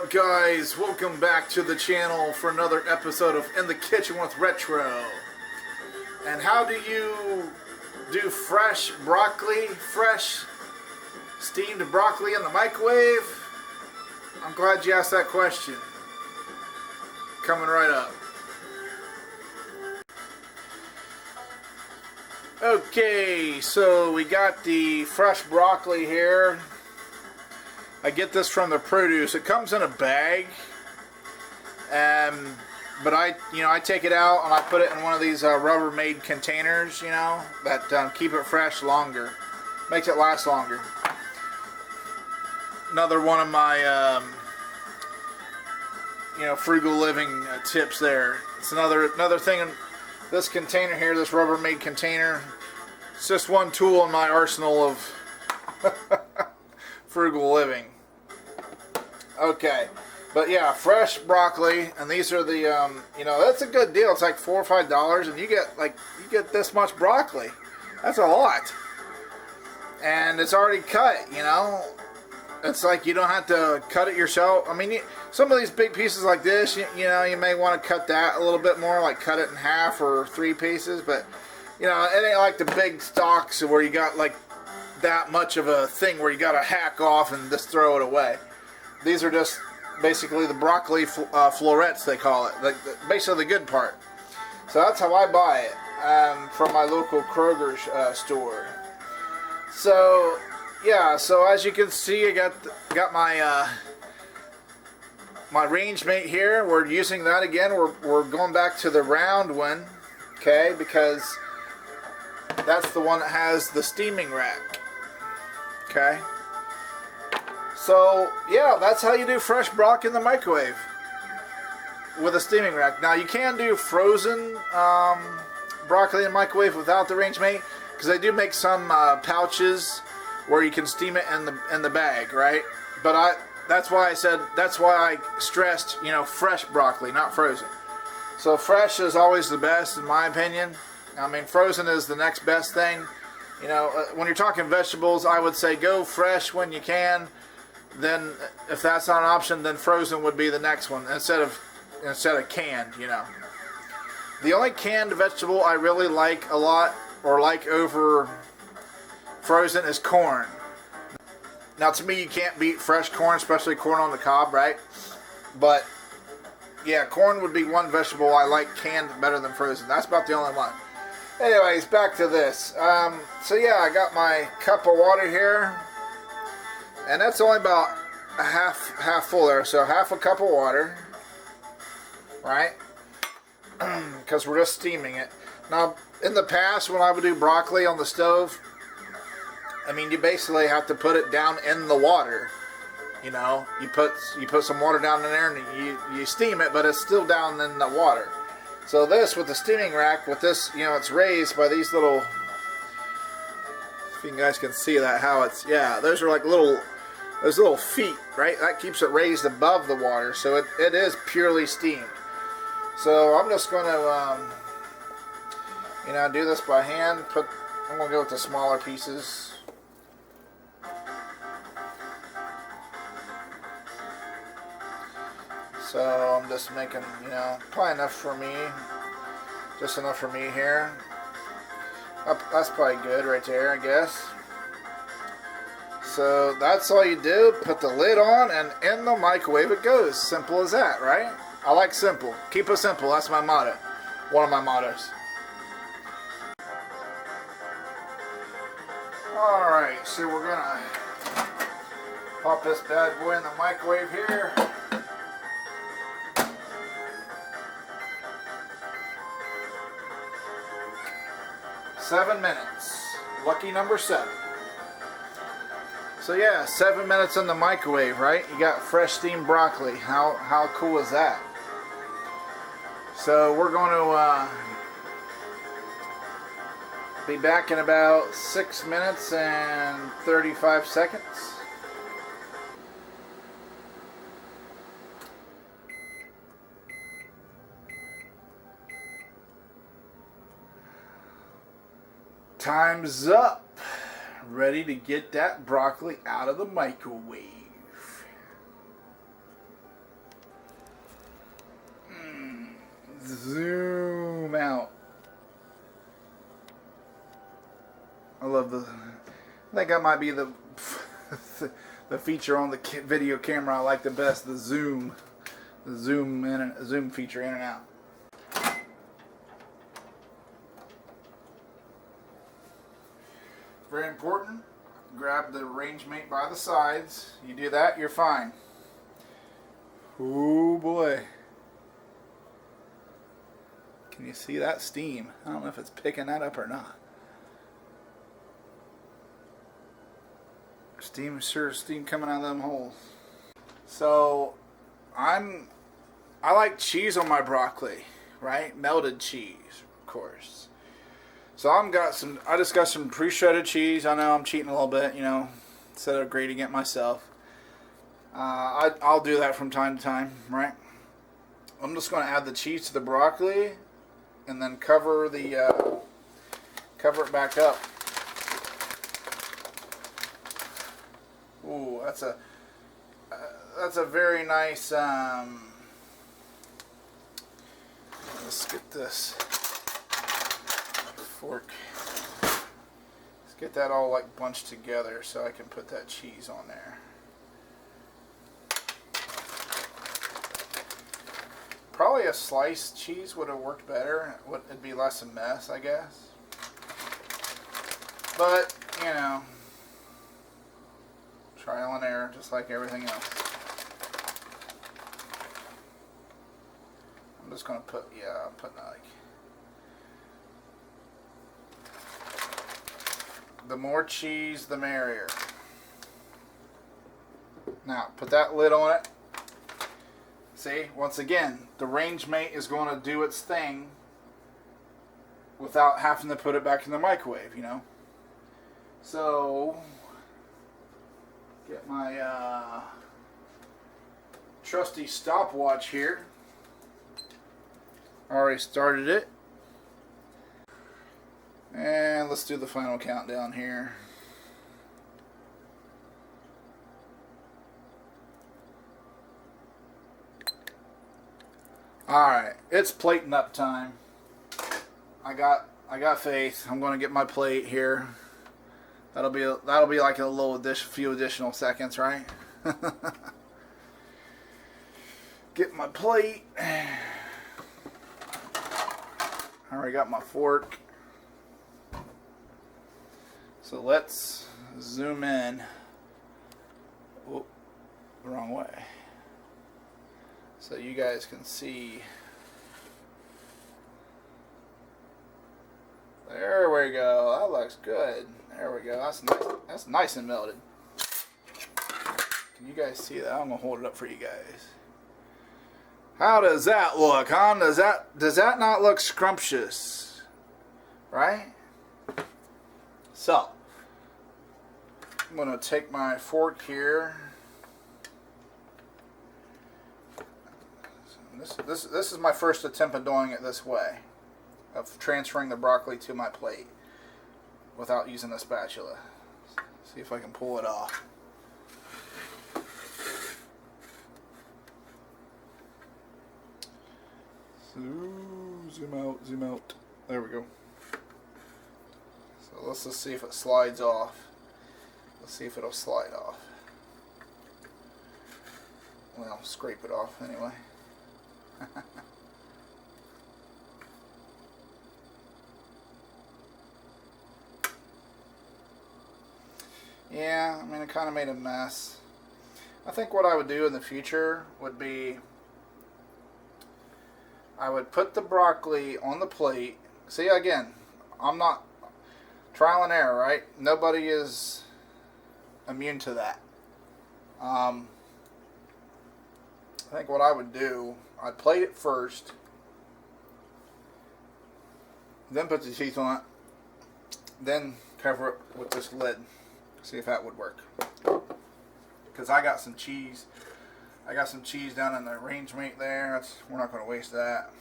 up, guys? Welcome back to the channel for another episode of In the Kitchen with Retro. And how do you do fresh broccoli, fresh steamed broccoli in the microwave? I'm glad you asked that question. Coming right up. Okay, so we got the fresh broccoli here. I get this from the produce. It comes in a bag, but I take it out and I put it in one of these Rubbermaid containers, that keep it fresh longer, makes it last longer. Another one of my frugal living tips there. It's another thing in this container here, this Rubbermaid container. It's just one tool in my arsenal of frugal living. Okay, but yeah, fresh broccoli, and these are the that's a good deal. It's like $4 or $5, and you get this much broccoli. That's a lot, and it's already cut. It's like you don't have to cut it yourself. I mean, some of these big pieces like this, you may want to cut that a little bit more, like cut it in half or 3 pieces. But it ain't like the big stalks where you got like that much of a thing where you got to hack off and just throw it away. These are just basically the broccoli florets, they call it, basically the good part. So that's how I buy it from my local Kroger's store. So yeah, so as you can see, I got my my range mate here. We're using that again. We're going back to the round one, okay, because that's the one that has the steaming rack. Okay. So yeah, that's how you do fresh broccoli in the microwave with a steaming rack. Now you can do frozen broccoli in the microwave without the range mate, because they do make some pouches where you can steam it in the bag, right? But that's why I stressed, fresh broccoli, not frozen. So fresh is always the best in my opinion. I mean, frozen is the next best thing. When you're talking vegetables, I would say go fresh when you can. Then if that's not an option, then frozen would be the next one instead of canned. The only canned vegetable I really like a lot, or like over frozen, is corn. Now to me, you can't beat fresh corn, especially corn on the cob, right? But yeah, corn would be one vegetable I like canned better than frozen. That's about the only one. Anyways, back to this. So yeah, I got my cup of water here, and that's only about a half full there. So half a cup of water, right? Because we're just steaming it. Now, in the past, when I would do broccoli on the stove, I mean, you basically have to put it down in the water. You put some water down in there and you steam it, but it's still down in the water. So this, with the steaming rack, with this, it's raised by these little, if you guys can see that, how it's, yeah, those are like those little feet, right? That keeps it raised above the water, so it is purely steamed. So I'm just going to, do this by hand. I'm going to go with the smaller pieces. So I'm just making, probably enough for me. Just enough for me here. That's probably good right there, I guess. So that's all you do. Put the lid on, and in the microwave it goes. Simple as that, right? I like simple. Keep it simple. That's my motto. One of my mottos. Alright, so we're going to pop this bad boy in the microwave here. "7 minutes. Lucky number 7. So yeah, 7 minutes in the microwave, right? You got fresh steamed broccoli. How cool is that? So we're going to be back in about 6 minutes and 35 seconds. Time's up. Ready to get that broccoli out of the microwave. zoom out. I love the. I think that might be the the feature on the video camera I like the best. The zoom in and zoom feature in and out. Very important. Grab the range mate by the sides. You do that, you're fine. Oh boy. Can you see that steam? I don't know if it's picking that up or not. Steam, sure, steam coming out of them holes. So, I like cheese on my broccoli, right? Melted cheese, of course. So I just got some pre-shredded cheese. I know I'm cheating a little bit, you know, instead of grating it myself. I'll do that from time to time, right? I'm just going to add the cheese to the broccoli, and then cover it back up. Ooh, that's a very nice. Let's get this fork. Let's get that all like bunched together so I can put that cheese on there. Probably a sliced cheese would have worked better. It'd be less a mess, I guess. But, you know, trial and error, just like everything else. I'm just going to put, I'm putting like, the more cheese, the merrier. Now, put that lid on it. See, once again, the range mate is going to do its thing without having to put it back in the microwave, you know. So, get my trusty stopwatch here. Already started it. And let's do the final countdown here. Alright, it's plating up time. I got faith. I'm going to get my plate here. That'll be like a few additional seconds, right? Get my plate. I already got my fork. So let's zoom in. Oh, the wrong way. So you guys can see. There we go. That looks good. There we go. That's nice. That's nice and melted. Can you guys see that? I'm gonna hold it up for you guys. How does that look, huh? Does that not look scrumptious? Right? So I'm gonna take my fork here. This is my first attempt at doing it this way, of transferring the broccoli to my plate without using a spatula. See if I can pull it off. Zoom out. There we go. So let's just see if it slides off. Let's see if it'll slide off. Well, scrape it off anyway. Yeah, I mean, it kind of made a mess. I think what I would do in the future would be I would put the broccoli on the plate. See, again, I'm not trial and error, right? Nobody is immune to that. I think what I would do, I'd plate it first, then put the cheese on it, then cover it with this lid. See if that would work. Because I got some cheese. I got some cheese down in the range mate there. We're not going to waste that.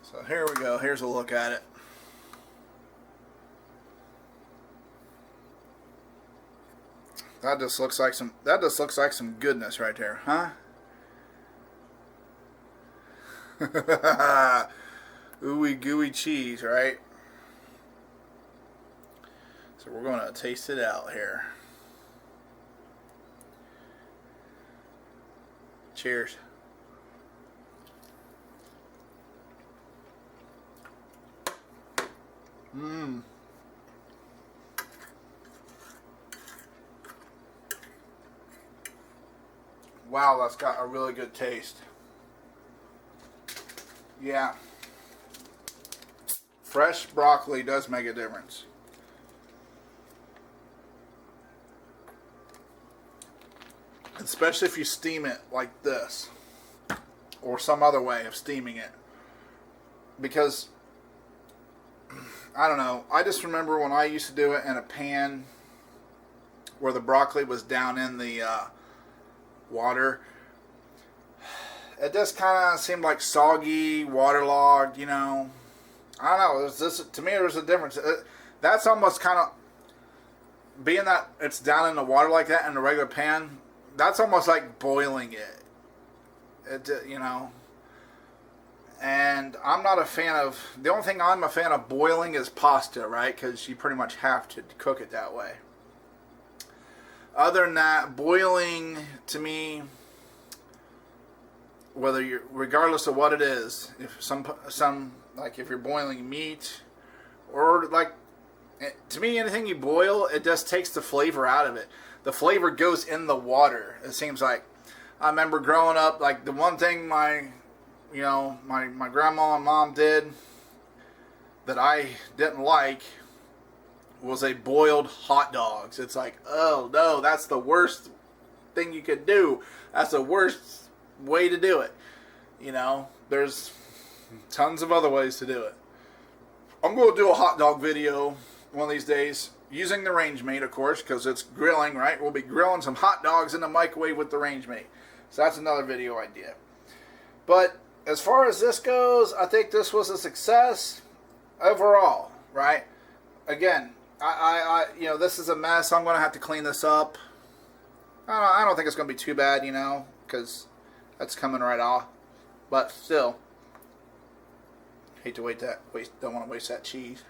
So here we go. Here's a look at it. That just looks like some. That just looks like some goodness right there, huh? Ooey gooey cheese, right? So we're gonna taste it out here. Cheers. Mmm. Wow, that's got a really good taste. Yeah. Fresh broccoli does make a difference. Especially if you steam it like this. Or some other way of steaming it. Because, I don't know, I just remember when I used to do it in a pan where the broccoli was down in the water. It just kind of seemed like soggy, waterlogged, you know. I don't know. To me, there's a difference. That's almost kind of, being that it's down in the water like that in a regular pan, that's almost like boiling it. You know. And I'm not a fan of, the only thing I'm a fan of boiling is pasta, right? Because you pretty much have to cook it that way. Other than that, boiling, to me, whether you're, regardless of what it is, if some like if you're boiling meat, or like, to me, anything you boil, it just takes the flavor out of it. The flavor goes in the water. It seems like, I remember growing up, like the one thing my grandma and mom did that I didn't like was they boiled hot dogs. It's like, oh no, that's the worst thing you could do. That's the worst way to do it. You know, there's tons of other ways to do it. I'm going to do a hot dog video one of these days, using the range meat, of course, because it's grilling, right? We'll be grilling some hot dogs in the microwave with the range meat. So that's another video idea. But as far as this goes, I think this was a success overall, right? Again, you know, this is a mess. I'm going to have to clean this up. I don't think it's going to be too bad, you know, because that's coming right off. But still, hate to don't want to waste that cheese.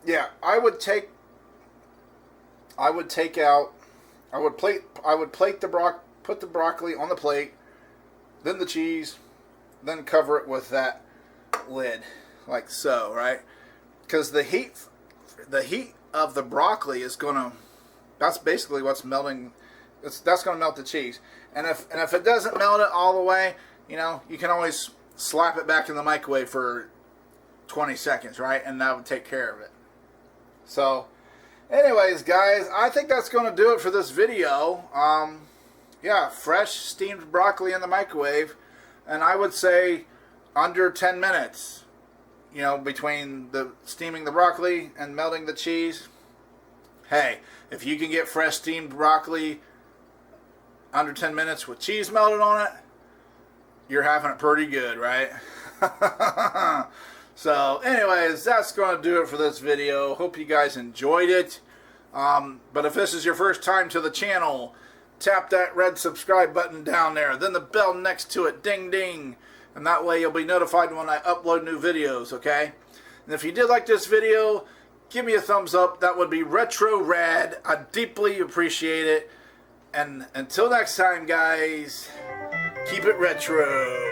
Yeah, I would plate put the broccoli on the plate, then the cheese, then cover it with that lid, like so, right? Because the heat of the broccoli is gonna, that's basically what's melting. That's gonna melt the cheese. And if it doesn't melt it all the way, you know, you can always slap it back in the microwave for 20 seconds, right? And that would take care of it. So, anyways, guys, I think that's going to do it for this video. Yeah, fresh steamed broccoli in the microwave, and I would say under 10 minutes. You know, between the steaming the broccoli and melting the cheese. Hey, if you can get fresh steamed broccoli under 10 minutes with cheese melted on it, you're having it pretty good, right? So, anyways, that's going to do it for this video. Hope you guys enjoyed it. But if this is your first time to the channel, tap that red subscribe button down there. Then the bell next to it, ding ding. And that way you'll be notified when I upload new videos, okay? And if you did like this video, give me a thumbs up. That would be retro rad. I deeply appreciate it. And until next time, guys, keep it retro.